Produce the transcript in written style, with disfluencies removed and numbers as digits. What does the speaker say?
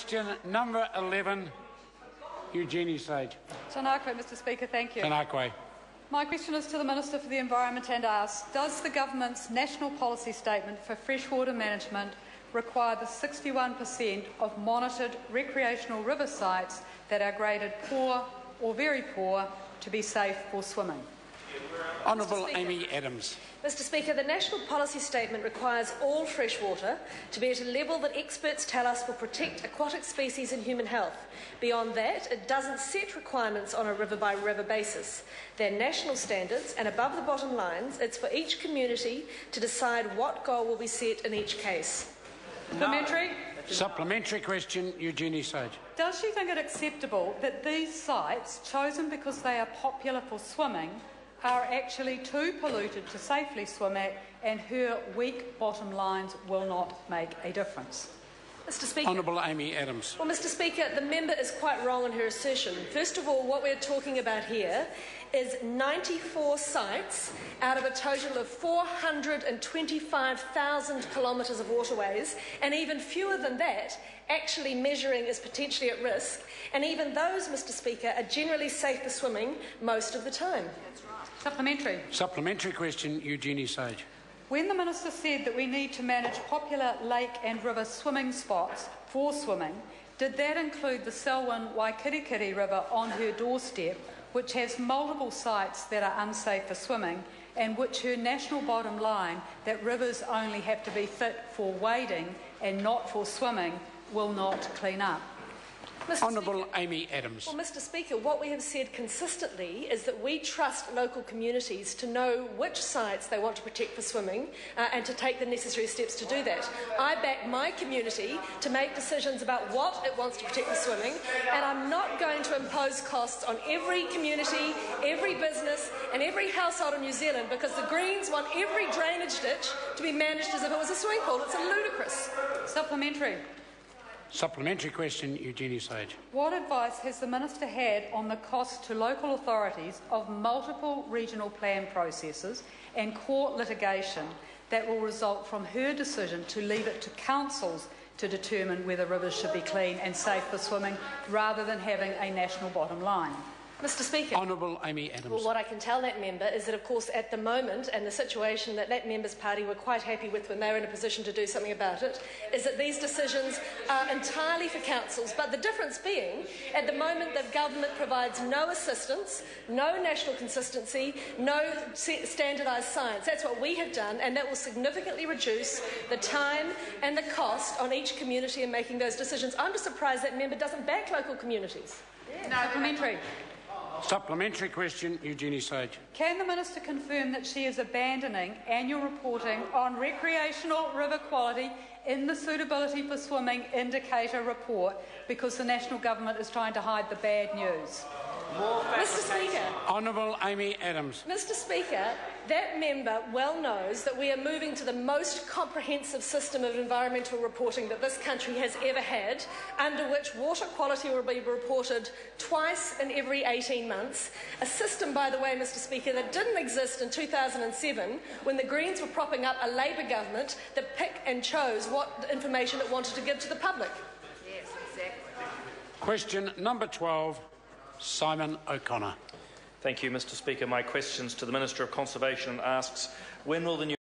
Question number 11, Eugenie Sage. Tanakwe, Mr Speaker, thank you. Tanakwe. My question is to the Minister for the Environment and asks, does the Government's National Policy Statement for Freshwater Management require the 61% of monitored recreational river sites that are graded poor or very poor to be safe for swimming? Honourable Amy Adams. Mr Speaker, the National Policy Statement requires all freshwater to be at a level that experts tell us will protect aquatic species and human health. Beyond that, it doesn't set requirements on a river-by-river basis. They're national standards, and above the bottom lines, it's for each community to decide what goal will be set in each case. Supplementary? Supplementary question, Eugenie Sage. Does she think it acceptable that these sites, chosen because they are popular for swimming, are actually too polluted to safely swim at, and her weak bottom lines will not make a difference? Mr Speaker. Honourable Amy Adams. Well, Mr Speaker, the member is quite wrong in her assertion. First of all, what we're talking about here is 94 sites out of a total of 425,000 kilometres of waterways, and even fewer than that actually measuring is potentially at risk. And even those, Mr Speaker, are generally safe for swimming most of the time. Supplementary. Supplementary question, Eugenie Sage. When the Minister said that we need to manage popular lake and river swimming spots for swimming, did that include the Selwyn Waikirikiri River on her doorstep, which has multiple sites that are unsafe for swimming, and which her national bottom line, that rivers only have to be fit for wading and not for swimming, will not clean up? Honourable Amy Adams. Well, Mr Speaker, what we have said consistently is that we trust local communities to know which sites they want to protect for swimming and to take the necessary steps to do that. I back my community to make decisions about what it wants to protect for swimming, and I'm not going to impose costs on every community, every business and every household in New Zealand because the Greens want every drainage ditch to be managed as if it was a swimming pool. It's ludicrous. Supplementary. Supplementary question, Eugenie Sage. What advice has the Minister had on the cost to local authorities of multiple regional plan processes and court litigation that will result from her decision to leave it to councils to determine whether rivers should be clean and safe for swimming rather than having a national bottom line? Mr Speaker. Honourable Amy Adams. Well, what I can tell that member is that, of course, at the moment, and the situation that that member's party were quite happy with when they were in a position to do something about it, is that these decisions are entirely for councils. But the difference being, at the moment, the government provides no assistance, no national consistency, no standardised science. That's what we have done, and that will significantly reduce the time and the cost on each community in making those decisions. I'm just surprised that member doesn't back local communities. No. Supplementary. Supplementary question, Eugenie Sage. Can the Minister confirm that she is abandoning annual reporting on recreational river quality in the Suitability for Swimming Indicator report because the National Government is trying to hide the bad news? Mr Speaker. Honourable Amy Adams. Mr Speaker, that member well knows that we are moving to the most comprehensive system of environmental reporting that this country has ever had, under which water quality will be reported twice in every 18 months. A system, by the way, Mr Speaker, that didn't exist in 2007 when the Greens were propping up a Labour government that picked and chose what information it wanted to give to the public. Yes, exactly. Question number 12, Simon O'Connor. Thank you, Mr Speaker. My question is to the Minister of Conservation and asks, when will the new